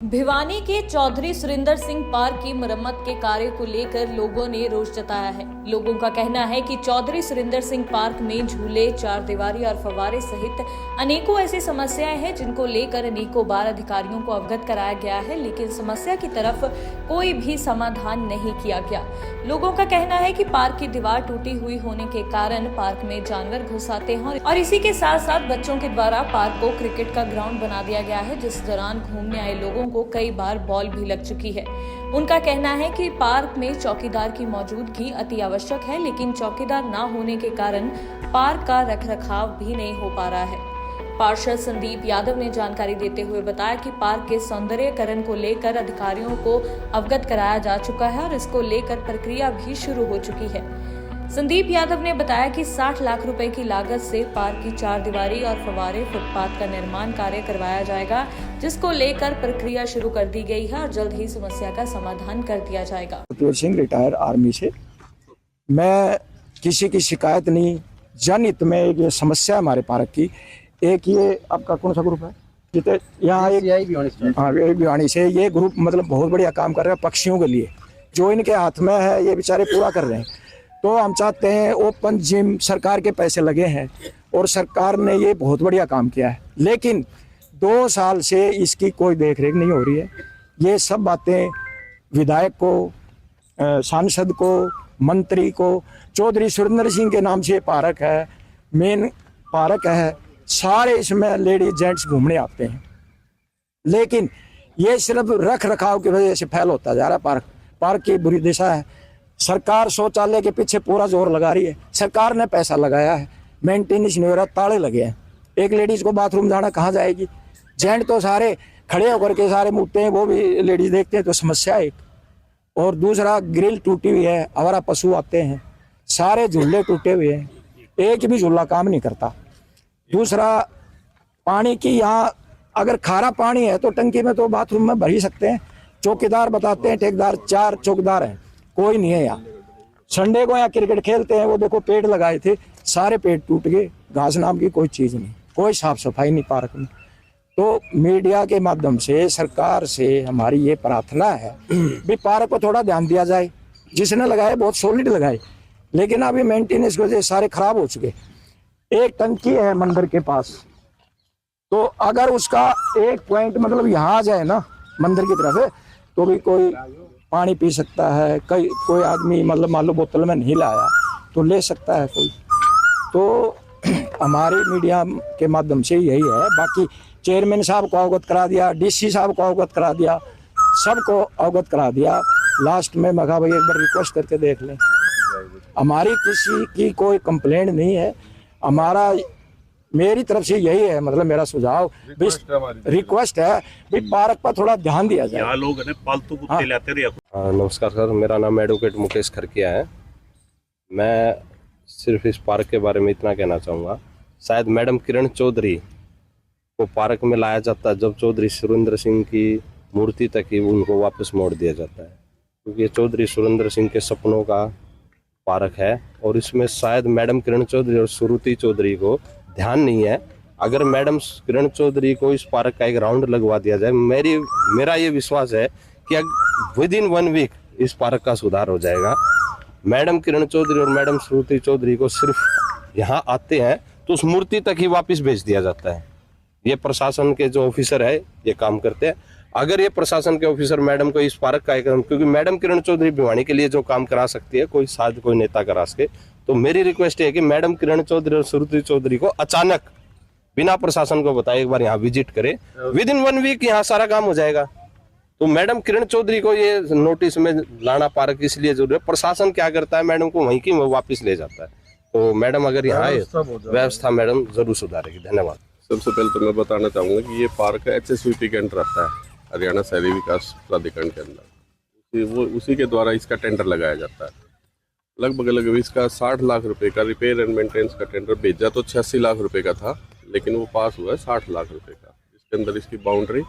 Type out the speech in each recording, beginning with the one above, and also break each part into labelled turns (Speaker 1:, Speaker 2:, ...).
Speaker 1: भिवानी के चौधरी सुरेंद्र सिंह पार्क की मरम्मत के कार्य को लेकर लोगों ने रोष जताया है। लोगों का कहना है कि चौधरी सुरेंद्र सिंह पार्क में झूले, चार दीवारी और फव्वारे सहित अनेकों ऐसी समस्याएं हैं जिनको लेकर अनेकों बार अधिकारियों को अवगत कराया गया है, लेकिन समस्या की तरफ कोई भी समाधान नहीं किया गया। लोगों का कहना है कि पार्क की दीवार टूटी हुई होने के कारण पार्क में जानवर घुस आते हैं और इसी के साथ साथ बच्चों के द्वारा पार्क को क्रिकेट का ग्राउंड बना दिया गया है, जिस दौरान घूमने आए लोगों को कई बार बॉल भी लग चुकी है। उनका कहना है कि पार्क में चौकीदार की मौजूदगी अति आवश्यक है, लेकिन चौकीदार न होने के कारण पार्क का रखरखाव भी नहीं हो पा रहा है। पार्षद संदीप यादव ने जानकारी देते हुए बताया कि पार्क के सौंदर्यीकरण को लेकर अधिकारियों को अवगत कराया जा चुका है और इसको लेकर प्रक्रिया भी शुरू हो चुकी है। संदीप यादव ने बताया कि 60 लाख रुपए की लागत से पार्क की चार दीवारी और फव्वारे फुटपाथ का निर्माण कार्य करवाया जाएगा, जिसको लेकर प्रक्रिया शुरू कर दी गई है और जल्द ही समस्या का समाधान कर दिया जाएगा।
Speaker 2: सिंह रिटायर आर्मी से, मैं किसी की शिकायत नहीं, जनहित में ये समस्या है हमारे पार्क की। एक ये आपका कौन सा ग्रुप है? यहाँ एक भिवानी से ये ग्रुप मतलब बहुत बढ़िया काम कर रहा है पक्षियों के लिए, जो इनके हाथ में है ये बेचारे पूरा कर रहे हैं। तो हम चाहते हैं ओपन जिम, सरकार के पैसे लगे हैं और सरकार ने ये बहुत बढ़िया काम किया है, लेकिन 2 साल से इसकी कोई देखरेख नहीं हो रही है। ये सब बातें विधायक को, सांसद को, मंत्री को, चौधरी सुरेंद्र सिंह के नाम से पार्क है, मेन पार्क है, सारे इसमें लेडीज जेंट्स घूमने आते हैं, लेकिन ये सिर्फ रख रखाव की वजह से फैल होता जा रहा है। पार्क की बुरी दिशा है। सरकार शौचालय के पीछे पूरा जोर लगा रही है, सरकार ने पैसा लगाया है, मेंटेनेंस नहीं हो रहा, ताले लगे हैं। एक लेडीज को बाथरूम जाना कहाँ जाएगी? जेंट तो सारे खड़े होकर के सारे मुड़ते हैं, वो भी लेडीज देखते हैं, तो समस्या है एक। और दूसरा ग्रिल टूटी हुई है, आवारा पशु आते हैं, सारे झूले टूटे हुए हैं, एक भी झूला काम नहीं करता। दूसरा पानी की, यहाँ अगर खारा पानी है तो टंकी में तो बाथरूम में भर ही सकते हैं। चौकीदार बताते हैं, ठेकेदार 4 चौकीदार हैं, कोई नहीं है यहाँ। संडे को यहाँ क्रिकेट खेलते हैं, वो देखो पेड़ लगाए थे, सारे पेड़ टूट गए, घास नाम की कोई चीज़ नहीं, कोई साफ सफाई नहीं पार्क में। तो मीडिया के माध्यम से सरकार से हमारी ये प्रार्थना है भी पार्क को थोड़ा ध्यान दिया जाए। जिसने लगाए बहुत सॉलिड लगाए, लेकिन अभी मेंटेनेंस की वजह से सारे खराब हो चुके। एक टंकी है मंदिर के पास, तो अगर उसका एक पॉइंट मतलब यहाँ आ जाए ना मंदिर की तरफ, तो भी कोई पानी पी सकता है। कोई आदमी मतलब मान लो बोतल में नहीं लाया तो ले सकता है कोई। तो हमारी मीडिया के माध्यम से यही है। बाकी चेयरमैन साहब को अवगत करा दिया, डीसी साहब को अवगत करा दिया, सबको अवगत करा दिया। लास्ट में मैं कहा भाई एक बार रिक्वेस्ट करके देख लें। हमारी किसी की कोई कंप्लेंट नहीं है, हमारा मेरी तरफ से यही है, मतलब मेरा सुझाव रिक्वेस्ट है भी पार्क पर थोड़ा ध्यान दिया जाए।
Speaker 3: यहाँ लोग पालतू कुत्ते लाते रहे।
Speaker 4: नमस्कार सर, मेरा नाम एडवोकेट मुकेश खरकिया है। मैं सिर्फ इस पार्क के बारे में इतना कहना चाहूँगा, शायद मैडम किरण चौधरी को पार्क में लाया जाता जब चौधरी सुरेंद्र सिंह की मूर्ति तक ही उनको वापस मोड़ दिया जाता है, क्योंकि ये चौधरी सुरेंद्र सिंह के सपनों का पार्क है और इसमें शायद मैडम किरण चौधरी और श्रुति चौधरी को ध्यान नहीं है। अगर मैडम किरण चौधरी को इस पार्क का एक राउंड लगवा दिया जाए, मेरा ये विश्वास है कि विद इन 1 वीक इस पार्क का सुधार हो जाएगा। मैडम किरण चौधरी और मैडम श्रुति चौधरी को सिर्फ यहाँ आते हैं तो उस मूर्ति तक ही वापस भेज दिया जाता है। ये प्रशासन के जो ऑफिसर है ये काम करते हैं। अगर ये प्रशासन के ऑफिसर मैडम को इस पार्क का क्योंकि मैडम किरण चौधरी भिवानी के लिए जो काम करा सकती है कोई शायद कोई नेता करा सके, तो मेरी रिक्वेस्ट है कि मैडम किरण चौधरी और श्रुति चौधरी को अचानक बिना प्रशासन को बताए एक बार यहाँ विजिट करे। विद इन 1 वीक यहाँ सारा काम हो जाएगा। तो मैडम किरण चौधरी को ये नोटिस में लाना पार्क इसलिए जरूरी है। प्रशासन क्या करता है, मैडम को वहीं की वो वापिस ले जाता है। तो मैडम अगर यहाँ आए, व्यवस्था मैडम जरूर सुधारेगी। धन्यवाद।
Speaker 5: सबसे पहले तो मैं बताना चाहूँगा कि ये पार्क HSVP के अंडर आता है, हरियाणा शहरी विकास प्राधिकरण के अंदर। वो उसी के द्वारा इसका टेंडर लगाया जाता है। लगभग इसका 60 लाख रुपए का रिपेयर एंड मेंटेनेंस का टेंडर भेजा तो 86 लाख रुपए का था, लेकिन वो पास हुआ है 60 लाख रुपए का। इसके अंदर इसकी बाउंड्री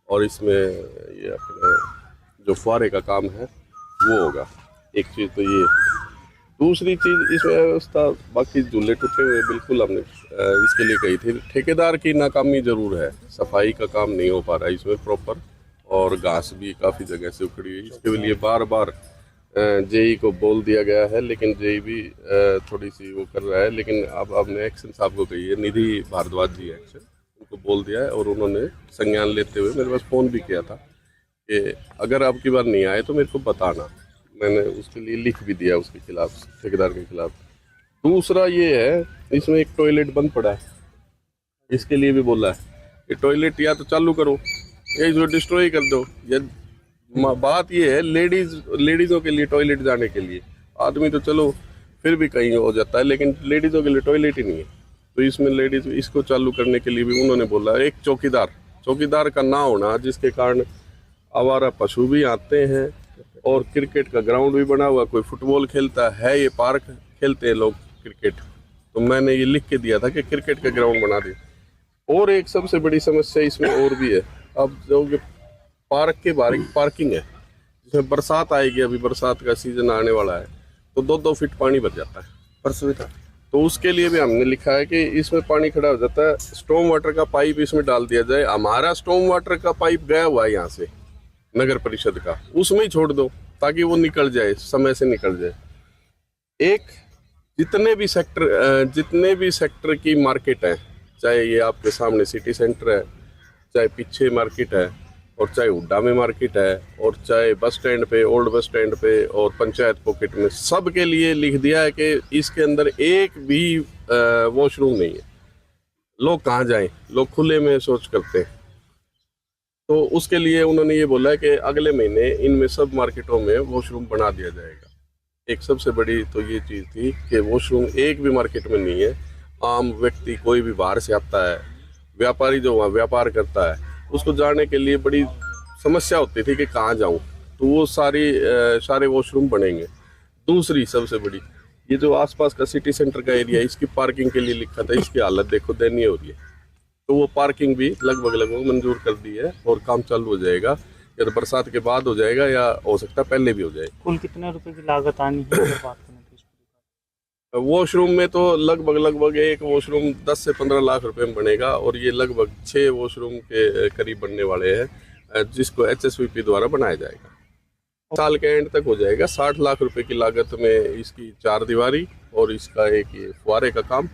Speaker 5: और इसमें ये अपने जो फुहारे का काम है वो होगा। एक चीज़ तो ये। दूसरी चीज़ इसमें व्यवस्था, बाकी झूले टूटे हुए बिल्कुल हमने इसके लिए कही थी। ठेकेदार की नाकामी ज़रूर है, सफाई का काम नहीं हो पा रहा है इसमें प्रॉपर, और घास भी काफ़ी जगह से उखड़ी हुई। इसके लिए बार बार जेई को बोल दिया गया है, लेकिन जेई भी थोड़ी सी वो कर रहा है। लेकिन अब आपने एक्शन साहब को कही है, निधि भारद्वाज जी एक्शन, उनको बोल दिया है और उन्होंने संज्ञान लेते हुए मेरे पास फ़ोन भी किया था कि अगर आपकी बार नहीं आए तो मेरे को बताना। मैंने उसके लिए लिख भी दिया उसके खिलाफ, ठेकेदार के खिलाफ। दूसरा ये है, इसमें एक टॉयलेट बंद पड़ा है, इसके लिए भी बोला है कि टॉयलेट या तो चालू करो या इसको डिस्ट्रॉय कर दो। या बात ये है लेडीज़ों के लिए टॉयलेट जाने के लिए, आदमी तो चलो फिर भी कहीं हो जाता है, लेकिन लेडीज़ों के लिए टॉयलेट ही नहीं है। तो इसमें लेडीज़ इसको चालू करने के लिए भी उन्होंने बोला। एक चौकीदार का ना होना, जिसके कारण आवारा पशु भी आते हैं और क्रिकेट का ग्राउंड भी बना हुआ, कोई फुटबॉल खेलता है, ये पार्क खेलते हैं लोग क्रिकेट। तो मैंने ये लिख के दिया था कि क्रिकेट का ग्राउंड बना दे। और एक सबसे बड़ी समस्या इसमें और भी है, अब जो पार्क के बाहर पार्किंग है, जिसमें बरसात आएगी, अभी बरसात का सीजन आने वाला है, तो 2-2 फीट पानी भर जाता है परसों तक। तो उसके लिए भी हमने लिखा है कि इसमें पानी खड़ा हो जाता है, स्टॉर्म वाटर का पाइप इसमें डाल दिया जाए। हमारा स्टॉर्म वाटर का पाइप गया हुआ है यहाँ से नगर परिषद का, उसमें ही छोड़ दो ताकि वो निकल जाए, समय से निकल जाए। एक जितने भी सेक्टर की मार्केट है, चाहे ये आपके सामने सिटी सेंटर है, चाहे पीछे मार्केट है, और चाहे हुड्डा में मार्केट है, और चाहे बस स्टैंड पे, ओल्ड बस स्टैंड पे और पंचायत पॉकेट में, सब के लिए लिख दिया है कि इसके अंदर एक भी वॉशरूम नहीं है। लोग कहाँ जाएं, लोग खुले में शौच करते हैं। तो उसके लिए उन्होंने ये बोला है कि अगले महीने इनमें सब मार्केटों में वॉशरूम बना दिया जाएगा। एक सबसे बड़ी तो ये चीज़ थी कि वॉशरूम एक भी मार्केट में नहीं है। आम व्यक्ति कोई भी बाहर से आता है, व्यापारी जो वहाँ व्यापार करता है, उसको जाने के लिए बड़ी समस्या होती थी कि कहाँ जाऊँ, तो वो सारे वॉशरूम बनेंगे। दूसरी सबसे बड़ी, ये जो आसपास का सिटी सेंटर का एरिया, इसकी पार्किंग के लिए लिखा था, इसकी हालत देखो दयनीय हो रही है। तो वो पार्किंग भी लगभग मंजूर कर दी है और काम चालू हो जाएगा, या तो बरसात के बाद हो जाएगा या हो सकता है पहले भी हो जाए।
Speaker 6: कुल कितने रुपए की लागत आनी है अगर बात करें तो?
Speaker 5: वॉशरूम में तो लगभग एक वॉशरूम 10 से 15 लाख रुपए में बनेगा, और ये लगभग 6 वॉशरूम के करीब बनने वाले हैं, जिसको HSVP द्वारा बनाया जाएगा। साल के एंड तक हो जाएगा। 60 लाख रुपए की लागत में इसकी 4 दीवारी और इसका एक ये फुहारे का काम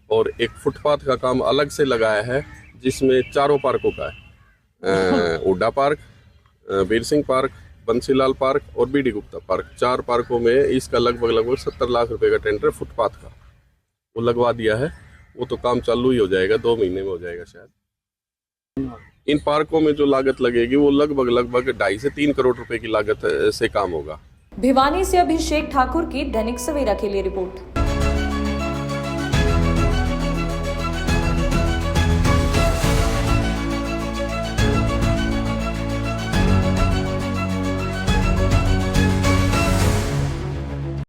Speaker 5: और एक फुटपाथ का काम अलग से लगाया है, जिसमें चारों पार्कों का है, Hooda park, Veer Singh park, Bansilal park और BD गुप्ता पार्क। 4 पार्कों में इसका लगभग 70 लाख रुपए का टेंडर फुटपाथ का वो लगवा दिया है। वो तो काम चालू ही हो जाएगा, 2 महीने में हो जाएगा शायद। इन पार्कों में जो लागत लगेगी वो लगभग 2.5 से 3 करोड़ रुपए की लागत से काम होगा।
Speaker 1: भिवानी से अभिषेक ठाकुर की दैनिक सवेरा के लिए रिपोर्ट।